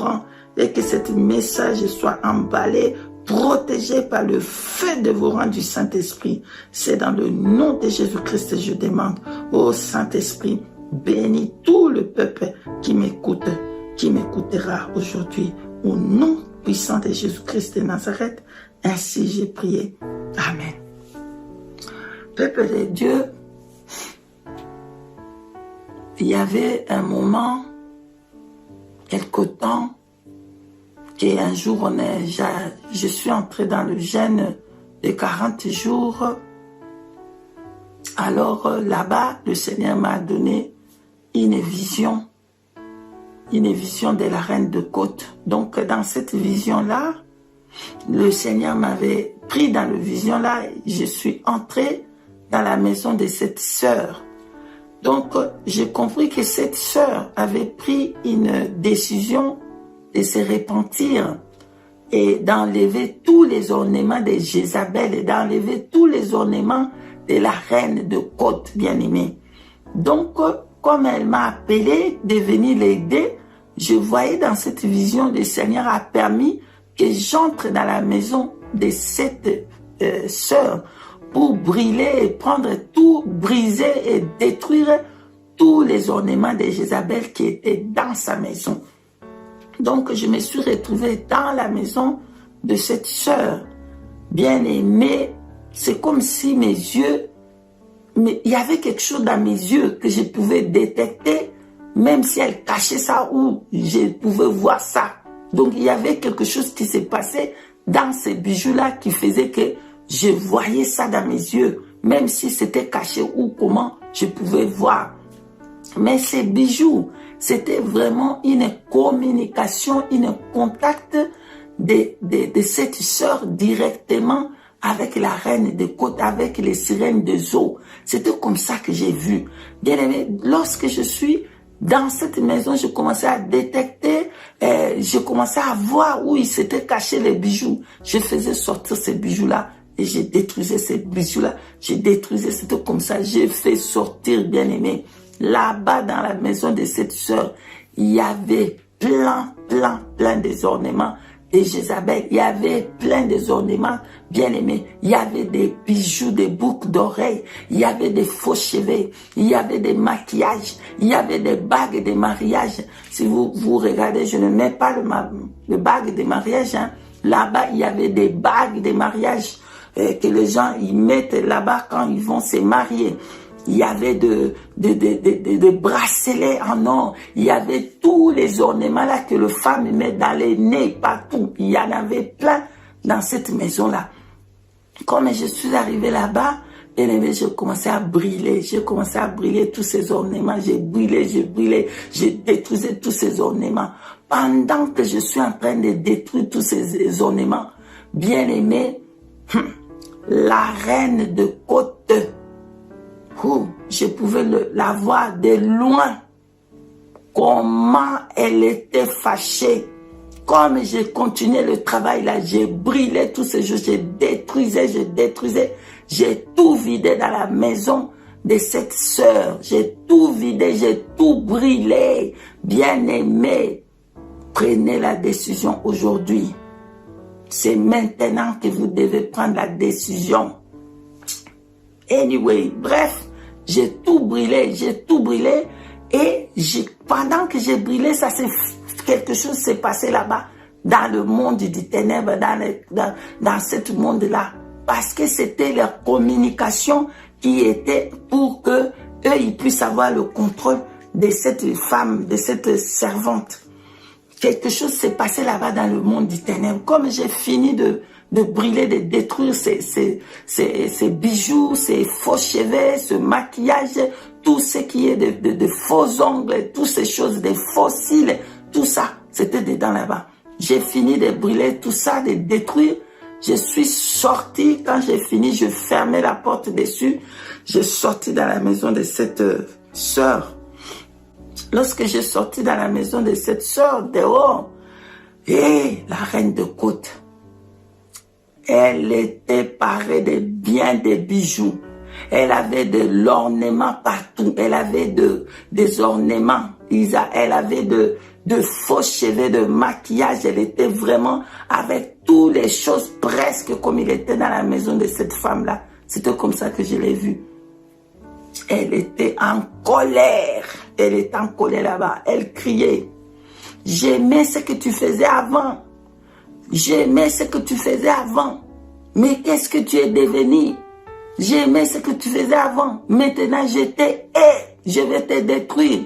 délivrant et que ce message soit emballé, protégé par le feu dévorant du Saint-Esprit. C'est dans le nom de Jésus-Christ que je demande. Ô Saint-Esprit, bénis tout le peuple qui m'écoute, qui m'écoutera aujourd'hui. Au nom puissant de Jésus-Christ de Nazareth, ainsi j'ai prié. Amen. Peuple de Dieu, il y avait un moment, quelque temps, qu'un jour je suis entré dans le jeûne de 40 jours. Alors là-bas, le Seigneur m'a donné une vision de la reine de côte. Donc dans cette vision-là, le Seigneur m'avait pris dans la vision-là, je suis entré dans la maison de cette sœur. Donc j'ai compris que cette sœur avait pris une décision de se repentir et d'enlever tous les ornements de Jézabel et d'enlever tous les ornements de la reine de côte bien-aimée. Donc comme elle m'a appelé de venir l'aider, je voyais dans cette vision, le Seigneur a permis que j'entre dans la maison de cette sœur pour brûler et prendre tout, briser et détruire tous les ornements de Jézabel qui étaient dans sa maison. Donc je me suis retrouvé dans la maison de cette sœur bien-aimée. C'est comme si mes yeux, mais il y avait quelque chose dans mes yeux que je pouvais détecter, même si elle cachait ça ou je pouvais voir ça. Donc il y avait quelque chose qui s'est passé dans ces bijoux-là qui faisait que je voyais ça dans mes yeux, même si c'était caché ou comment je pouvais voir. Mais ces bijoux, c'était vraiment une communication, un contact de cette sœur directement avec la reine des côtes, avec les sirènes des eaux. C'était comme ça que j'ai vu. Bien aimé, lorsque je suis dans cette maison, je commençais à détecter, je commençais à voir où ils s'étaient cachés les bijoux. Je faisais sortir ces bijoux-là et je détruisais ces bijoux-là. Je détruisais, c'était comme ça. J'ai fait sortir, bien aimé. Là-bas, dans la maison de cette sœur, il y avait plein des ornements de Jézabel. Il y avait plein des ornements bien aimés. Il y avait des bijoux, des boucles d'oreilles. Il y avait des faux cheveux. Il y avait des maquillages. Il y avait des bagues de mariage. Si vous regardez, je ne mets pas le bague de mariage. Hein. Là-bas, il y avait des bagues de mariage que les gens ils mettent là-bas quand ils vont se marier. Il y avait de bracelets en or. Il y avait tous les ornements là que les femmes mettent dans les nez, partout. Il y en avait plein dans cette maison-là. Comme je suis arrivé là-bas, j'ai commencé à brûler. J'ai commencé à brûler tous ces ornements. J'ai brûlé. J'ai détruisé tous ces ornements. Pendant que je suis en train de détruire tous ces ornements, bien aimé, la reine de côte, je pouvais la voir de loin. Comment elle était fâchée. Comme j'ai continué le travail là, j'ai brûlé tous ces jours, j'ai détruisé. J'ai tout vidé dans la maison de cette sœur. J'ai tout vidé, j'ai tout brûlé. Bien aimé, prenez la décision aujourd'hui. C'est maintenant que vous devez prendre la décision. Anyway, bref, j'ai tout brûlé et pendant que j'ai brûlé, quelque chose s'est passé là-bas, dans le monde du ténèbre, dans ce monde-là, parce que c'était leur communication qui était pour que eux, ils puissent avoir le contrôle de cette femme, de cette servante. Quelque chose s'est passé là-bas dans le monde du ténèbre. Comme j'ai fini de brûler, de détruire ces bijoux, ces faux cheveux, ce maquillage, tout ce qui est de faux ongles, toutes ces choses, des faux cils, tout ça, c'était dedans là-bas. J'ai fini de brûler tout ça, de détruire. Je suis sorti, quand j'ai fini, je fermais la porte dessus. Je suis sorti dans la maison de cette sœur. Lorsque j'ai sorti dans la maison de cette sœur, dehors, et la reine de côte, elle était parée de bien des bijoux. Elle avait de l'ornement partout. Elle avait des ornements. Elle avait de faux cheveux, de maquillage. Elle était vraiment avec toutes les choses presque comme il était dans la maison de cette femme-là. C'était comme ça que je l'ai vue. Elle était en colère. Elle était en colère là-bas. Elle criait. J'aimais ce que tu faisais avant. J'aimais ce que tu faisais avant. Mais qu'est-ce que tu es devenu? J'aimais ce que tu faisais avant. Maintenant, je t'ai hais. Je vais te détruire.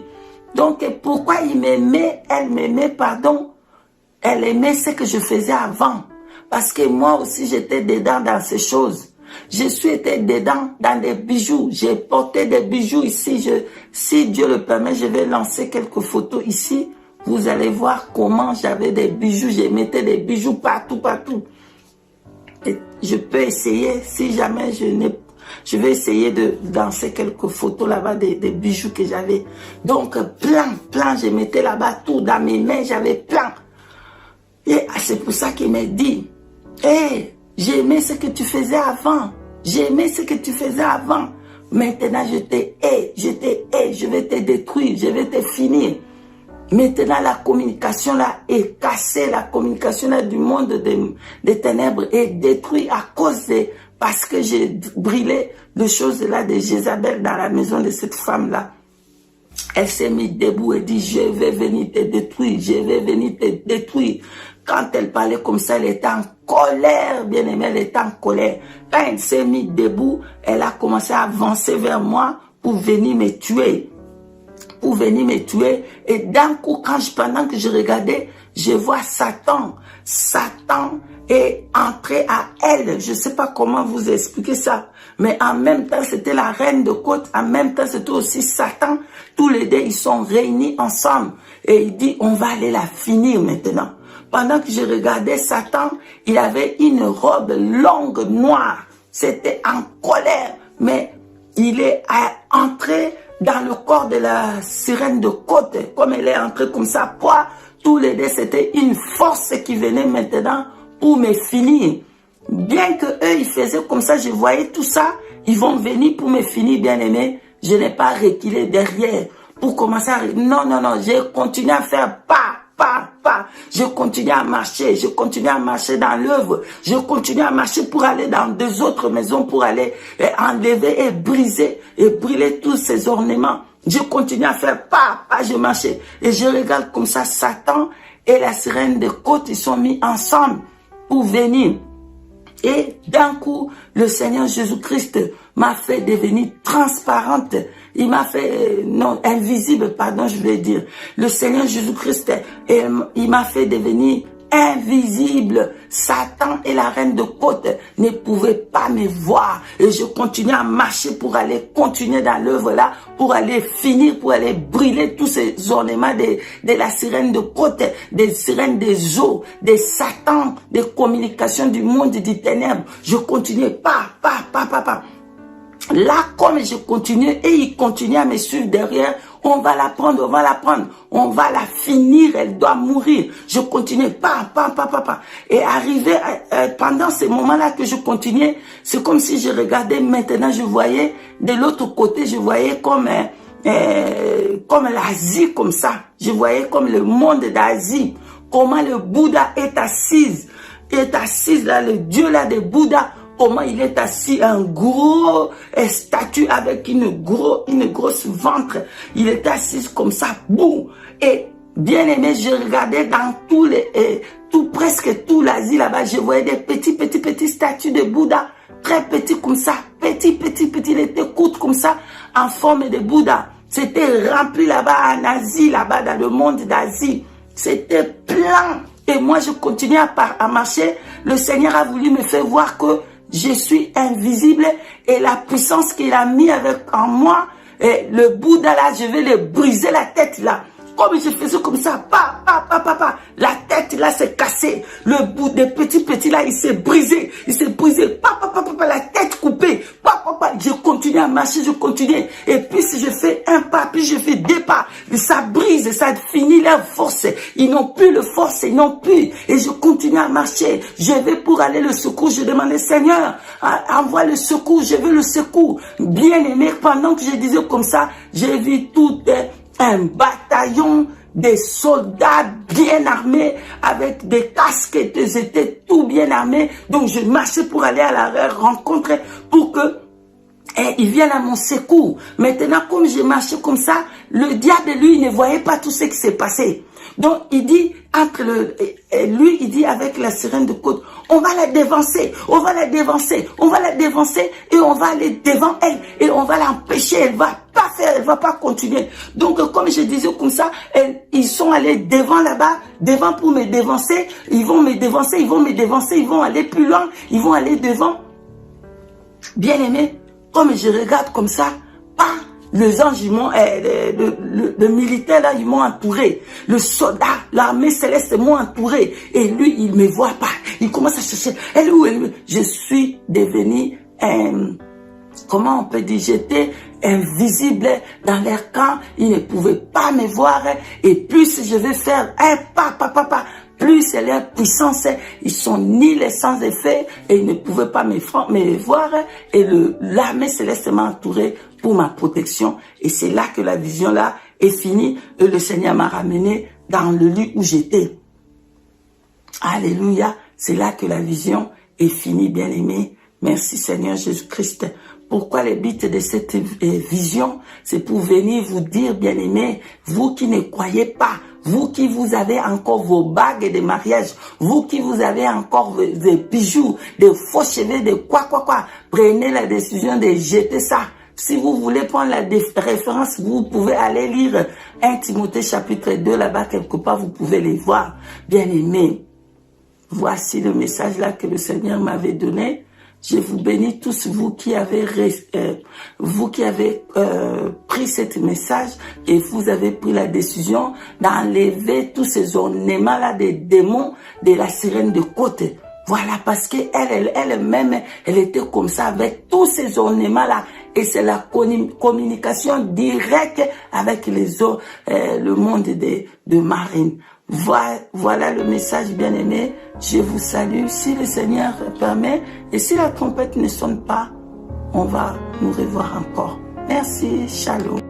Donc, pourquoi il m'aimait? Elle m'aimait, pardon. Elle aimait ce que je faisais avant. Parce que moi aussi, j'étais dedans dans ces choses. Je suis été dedans dans des bijoux. J'ai porté des bijoux ici. Si Dieu le permet, je vais lancer quelques photos ici. Vous allez voir comment j'avais des bijoux. Je mettais des bijoux partout, partout. Et je peux essayer, si jamais je vais essayer de lancer quelques photos là-bas des bijoux que j'avais. Donc, plein, je mettais là-bas tout dans mes mains, j'avais plein. Et c'est pour ça qu'il m'a dit, hey, j'aimais ce que tu faisais avant. J'aimais ce que tu faisais avant. Maintenant, je t'ai hais, je vais te détruire, je vais te finir. Maintenant, la communication là est cassée, la communication là du monde des ténèbres est détruite à cause de, parce que j'ai brûlé les choses là de Jézabel dans la maison de cette femme là. Elle s'est mise debout et dit, je vais venir te détruire, je vais venir te détruire. Quand elle parlait comme ça, elle était en colère, bien aimée, elle était en colère. Quand elle s'est mise debout, elle a commencé à avancer vers moi pour venir me tuer. Pour venir me tuer. Et d'un coup, pendant que je regardais, je vois Satan. Satan est entré à elle. Je ne sais pas comment vous expliquer ça. Mais en même temps, c'était la reine de côte. En même temps, c'était aussi Satan. Tous les deux, ils sont réunis ensemble. Et il dit, on va aller la finir maintenant. Pendant que je regardais Satan, il avait une robe longue, noire. C'était en colère. Mais il est entré dans le corps de la sirène de côte. Comme elle est entrée comme ça, tous les deux, c'était une force qui venait maintenant pour me finir. Bien que eux, ils faisaient comme ça, je voyais tout ça, ils vont venir pour me finir, bien aimé. Je n'ai pas reculé derrière pour commencer à... Non, j'ai continué à faire pas. Je continue à marcher, dans l'œuvre, je continue à marcher pour aller dans deux autres maisons, pour aller enlever et briser et brûler tous ces ornements. Je continue à faire pas, je marchais. Et je regarde comme ça, Satan et la sirène de côte, ils sont mis ensemble pour venir. Et d'un coup, le Seigneur Jésus-Christ m'a fait devenir transparente. Il m'a fait, non, invisible, pardon, je vais dire. Le Seigneur Jésus-Christ, il m'a fait devenir invisible. Satan et la reine de côte ne pouvaient pas me voir. Et je continuais à marcher pour aller continuer dans l'œuvre là, pour aller finir, pour aller brûler tous ces ornements de la sirène de côte, des sirènes des eaux, des Satan, des communications du monde du ténèbre. Je continuais pas. Là, comme je continuais et il continuait à me suivre derrière, on va la prendre, on va la finir, elle doit mourir. Je continuais pas. Et arrivé pendant ces moments-là que je continuais, c'est comme si je regardais maintenant, je voyais de l'autre côté, je voyais comme l'Asie comme ça. Je voyais comme le monde d'Asie, comment le Bouddha est assis là, le Dieu là de Bouddha. Comment il est assis, un gros statue avec une grosse ventre. Il est assis comme ça, boum. Et bien aimé, je regardais dans presque tout l'Asie là-bas. Je voyais des petits statues de Bouddha, très petits comme ça, petits. Il était court comme ça, en forme de Bouddha. C'était rempli là-bas en Asie, là-bas dans le monde d'Asie. C'était plein. Et moi, je continuais à marcher. Le Seigneur a voulu me faire voir que je suis invisible et la puissance qu'il a mis en moi, et le Bouddha là, je vais le briser la tête là. Comme je faisais comme ça, la tête là s'est cassée. Le bout des petits là, il s'est brisé. La tête coupée. Je continue à marcher, je continue. Et puis si je fais un pas, puis je fais deux pas, ça brise, ça finit leur force. Ils n'ont plus de force, ils n'ont plus. Et je continue à marcher. Je vais pour aller le secours. Je demandais, Seigneur, envoie le secours, je veux le secours. Bien aimé, pendant que je disais comme ça, j'ai vu tout un bataillon des soldats bien armés, avec des casques, ils étaient tout bien armés. Donc je marchais pour aller à la rencontre, pour que ils viennent à mon secours. Maintenant, comme je marchais comme ça, le diable, lui, il ne voyait pas tout ce qui s'est passé. Donc, il dit, lui, il dit avec la sirène de côte, on va la dévancer, on va la dévancer, on va la dévancer, et on va aller devant elle, et on va l'empêcher, elle va pas faire, elle va pas continuer. Donc, comme je disais comme ça, ils sont allés devant là-bas, devant pour me dévancer, ils vont me dévancer, ils vont me dévancer, ils vont aller plus loin, ils vont aller devant. Bien aimé, comme je regarde comme ça, les anges, le militaire là, ils m'ont entouré. Le soldat, l'armée céleste m'ont entouré. Et lui, il ne me voit pas. Il commence à chercher. Elle où elle? Je suis devenu comment on peut dire, j'étais invisible dans leur camp. Ils ne pouvaient pas me voir. Et plus je vais faire un pas, plus c'est leur puissance, ils sont ni les sans effet et ils ne pouvaient pas me voir. Et l'armée céleste m'a entouré pour ma protection. Et c'est là que la vision là est finie. Et le Seigneur m'a ramené dans le lieu où j'étais. Alléluia. C'est là que la vision est finie, bien aimé. Merci Seigneur Jésus-Christ. Pourquoi le but de cette vision? C'est pour venir vous dire, bien aimé, vous qui ne croyez pas, vous qui vous avez encore vos bagues de mariage, vous qui vous avez encore des bijoux, des faux cheveux, de quoi, prenez la décision de jeter ça. Si vous voulez prendre la référence, vous pouvez aller lire 1 Timothée chapitre 2, là-bas, quelque part, vous pouvez les voir. Bien aimé, voici le message là que le Seigneur m'avait donné. Je vous bénis tous, vous qui avez pris ce message et vous avez pris la décision d'enlever tous ces ornements-là des démons de la sirène de côte. Voilà, parce que elle-même, elle était comme ça avec tous ces ornements-là. Et c'est la communication directe avec le monde de Marine. Voilà le message, bien aimé. Je vous salue. Si le Seigneur permet, et si la trompette ne sonne pas, on va nous revoir encore. Merci, shalom.